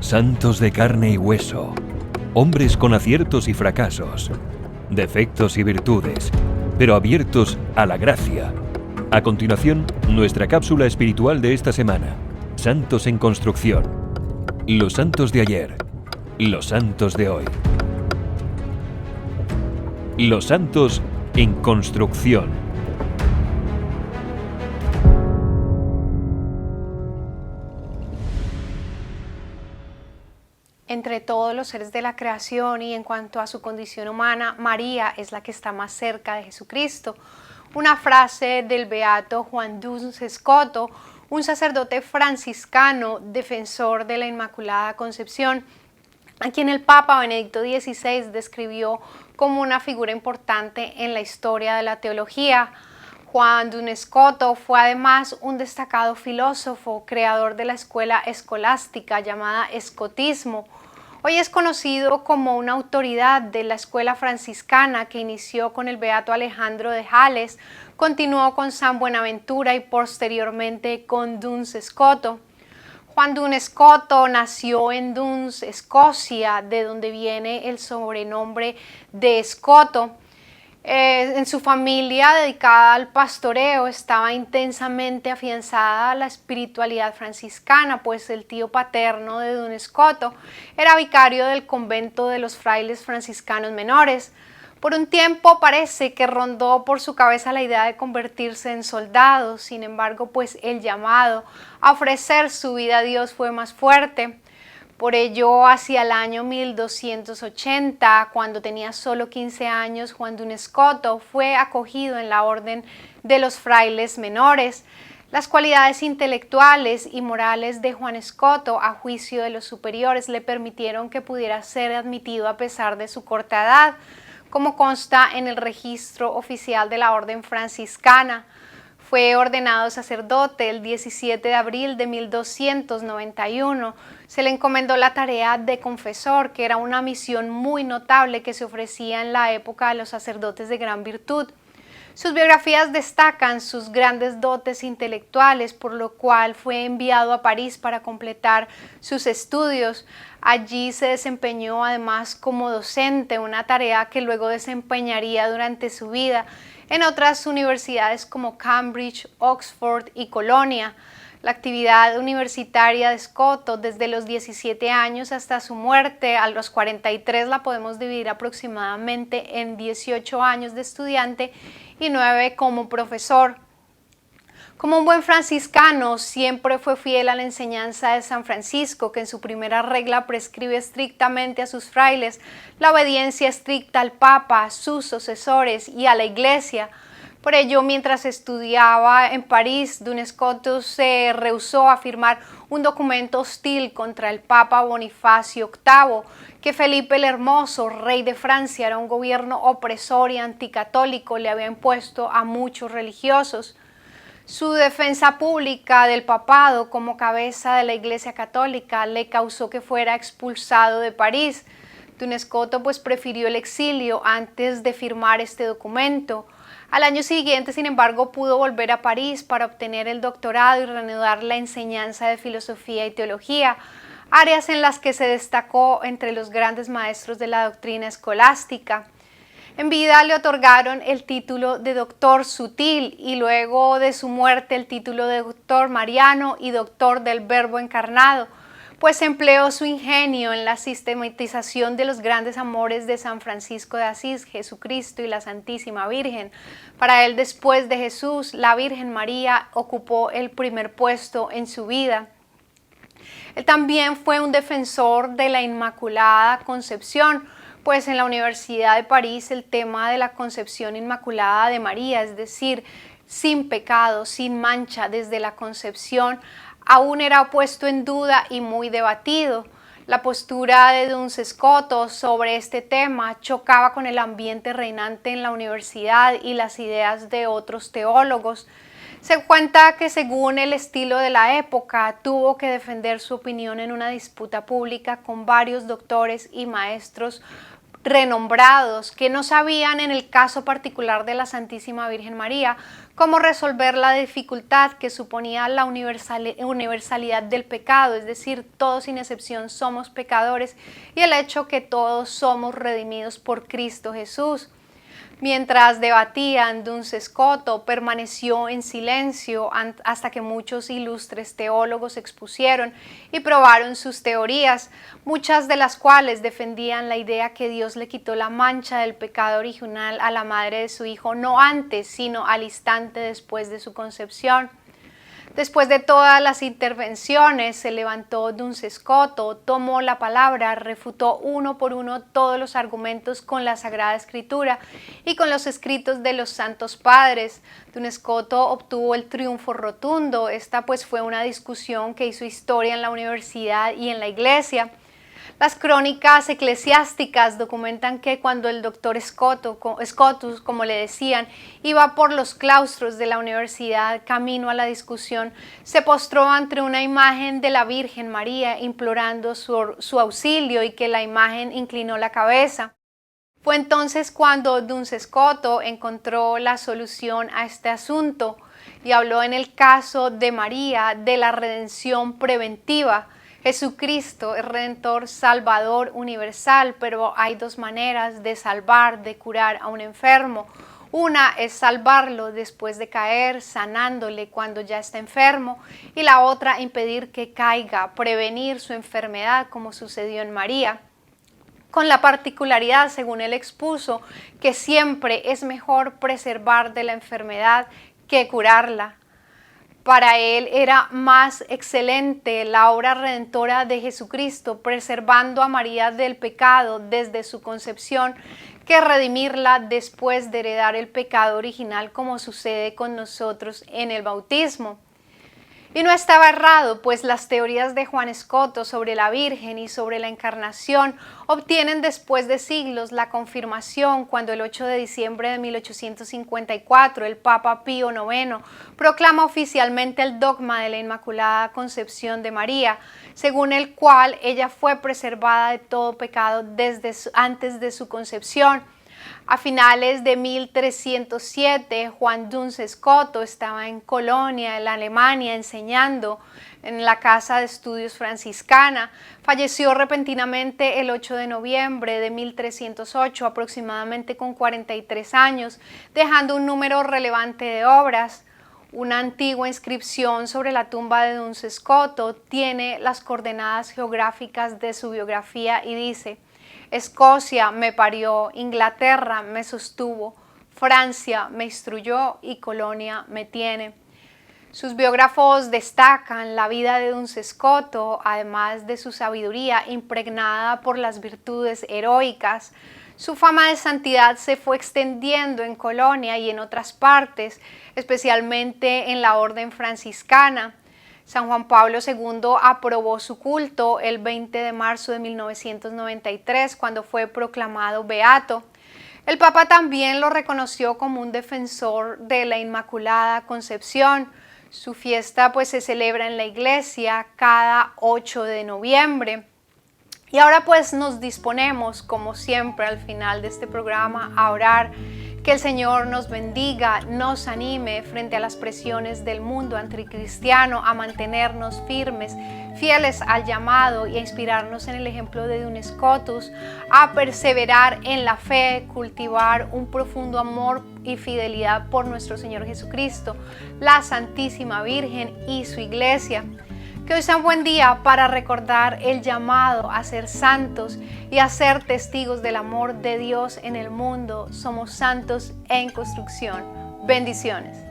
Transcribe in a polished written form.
Santos de carne y hueso, hombres con aciertos y fracasos, defectos y virtudes, pero abiertos a la gracia. A continuación, nuestra cápsula espiritual de esta semana. Santos en construcción. Los santos de ayer. Los santos de hoy. Los santos en construcción. Entre todos los seres de la creación y en cuanto a su condición humana, María es la que está más cerca de Jesucristo. Una frase del beato Juan Duns Scoto, un sacerdote franciscano defensor de la Inmaculada Concepción, a quien el Papa Benedicto XVI describió como una figura importante en la historia de la teología. Juan Duns Scoto fue además un destacado filósofo, creador de la escuela escolástica llamada escotismo. Hoy es conocido como una autoridad de la escuela franciscana que inició con el beato Alejandro de Hales, continuó con San Buenaventura y posteriormente con Duns Scoto. Juan Duns Scoto nació en Duns, Escocia, de donde viene el sobrenombre de Scoto. En su familia dedicada al pastoreo estaba intensamente afianzada a la espiritualidad franciscana, pues el tío paterno de Duns Scoto era vicario del convento de los frailes franciscanos menores. Por un tiempo parece que rondó por su cabeza la idea de convertirse en soldado, sin embargo, pues el llamado a ofrecer su vida a Dios fue más fuerte. Por ello, hacia el año 1280, cuando tenía solo 15 años, Juan Duns Scoto fue acogido en la orden de los frailes menores. Las cualidades intelectuales y morales de Juan Scoto, a juicio de los superiores, le permitieron que pudiera ser admitido a pesar de su corta edad, como consta en el registro oficial de la orden franciscana. Fue ordenado sacerdote el 17 de abril de 1291. Se le encomendó la tarea de confesor, que era una misión muy notable que se ofrecía en la época a los sacerdotes de gran virtud. Sus biografías destacan sus grandes dotes intelectuales, por lo cual fue enviado a París para completar sus estudios. Allí se desempeñó además como docente, una tarea que luego desempeñaría durante su vida en otras universidades como Cambridge, Oxford y Colonia. La actividad universitaria de Scoto desde los 17 años hasta su muerte a los 43 la podemos dividir aproximadamente en 18 años de estudiante y 9 como profesor. Como un buen franciscano, siempre fue fiel a la enseñanza de San Francisco, que en su primera regla prescribe estrictamente a sus frailes la obediencia estricta al Papa, a sus sucesores y a la Iglesia. Por ello, mientras estudiaba en París, Duns Scoto se rehusó a firmar un documento hostil contra el Papa Bonifacio VIII, que Felipe el Hermoso, rey de Francia, era un gobierno opresor y anticatólico, le había impuesto a muchos religiosos. Su defensa pública del papado como cabeza de la Iglesia Católica le causó que fuera expulsado de París. Duns Scoto prefirió el exilio antes de firmar este documento. Al año siguiente, sin embargo, pudo volver a París para obtener el doctorado y reanudar la enseñanza de filosofía y teología, áreas en las que se destacó entre los grandes maestros de la doctrina escolástica. En vida le otorgaron el título de doctor sutil y luego de su muerte el título de doctor mariano y doctor del Verbo encarnado, pues empleó su ingenio en la sistematización de los grandes amores de San Francisco de Asís, Jesucristo y la Santísima Virgen. Para él, después de Jesús, la Virgen María ocupó el primer puesto en su vida. Él también fue un defensor de la Inmaculada Concepción, pues en la Universidad de París el tema de la concepción inmaculada de María, es decir, sin pecado, sin mancha desde la concepción, aún era puesto en duda y muy debatido. La postura de Duns Scoto sobre este tema chocaba con el ambiente reinante en la universidad y las ideas de otros teólogos. Se cuenta que según el estilo de la época tuvo que defender su opinión en una disputa pública con varios doctores y maestros renombrados que no sabían en el caso particular de la Santísima Virgen María cómo resolver la dificultad que suponía la universalidad del pecado, es decir, todos sin excepción somos pecadores, y el hecho que todos somos redimidos por Cristo Jesús. Mientras debatían, Duns Scoto permaneció en silencio hasta que muchos ilustres teólogos expusieron y probaron sus teorías, muchas de las cuales defendían la idea que Dios le quitó la mancha del pecado original a la madre de su hijo no antes, sino al instante después de su concepción. Después de todas las intervenciones, se levantó Duns Scoto, tomó la palabra, refutó uno por uno todos los argumentos con la Sagrada Escritura y con los escritos de los Santos Padres. Duns Scoto obtuvo el triunfo rotundo. Esta pues fue una discusión que hizo historia en la universidad y en la iglesia. Las crónicas eclesiásticas documentan que cuando el doctor Scotus, como le decían, iba por los claustros de la universidad camino a la discusión, se postró ante una imagen de la Virgen María implorando su auxilio y que la imagen inclinó la cabeza. Fue entonces cuando Duns Scoto encontró la solución a este asunto y habló en el caso de María de la redención preventiva. Jesucristo es Redentor, Salvador universal, pero hay dos maneras de salvar, de curar a un enfermo. Una es salvarlo después de caer, sanándole cuando ya está enfermo, y la otra impedir que caiga, prevenir su enfermedad como sucedió en María. Con la particularidad, según él expuso, que siempre es mejor preservar de la enfermedad que curarla. Para él era más excelente la obra redentora de Jesucristo, preservando a María del pecado desde su concepción, que redimirla después de heredar el pecado original, como sucede con nosotros en el bautismo. Y no estaba errado, pues las teorías de Juan Scoto sobre la Virgen y sobre la Encarnación obtienen después de siglos la confirmación cuando el 8 de diciembre de 1854 el Papa Pío IX proclama oficialmente el dogma de la Inmaculada Concepción de María, según el cual ella fue preservada de todo pecado antes de su concepción. A finales de 1307, Juan Duns Scoto estaba en Colonia, en Alemania, enseñando en la Casa de Estudios Franciscana. Falleció repentinamente el 8 de noviembre de 1308, aproximadamente con 43 años, dejando un número relevante de obras. Una antigua inscripción sobre la tumba de Duns Scoto tiene las coordenadas geográficas de su biografía y dice: Escocia me parió, Inglaterra me sostuvo, Francia me instruyó y Colonia me tiene. Sus biógrafos destacan la vida de Duns Scoto, además de su sabiduría impregnada por las virtudes heroicas. Su fama de santidad se fue extendiendo en Colonia y en otras partes, especialmente en la orden franciscana. San Juan Pablo II aprobó su culto el 20 de marzo de 1993, cuando fue proclamado beato. El Papa también lo reconoció como un defensor de la Inmaculada Concepción. Su fiesta pues se celebra en la iglesia cada 8 de noviembre. Y ahora pues nos disponemos, como siempre al final de este programa, a orar. Que el Señor nos bendiga, nos anime frente a las presiones del mundo anticristiano, a mantenernos firmes, fieles al llamado y a inspirarnos en el ejemplo de Duns Scotus, a perseverar en la fe, cultivar un profundo amor y fidelidad por nuestro Señor Jesucristo, la Santísima Virgen y su Iglesia. Que hoy sea un buen día para recordar el llamado a ser santos y a ser testigos del amor de Dios en el mundo. Somos santos en construcción. Bendiciones.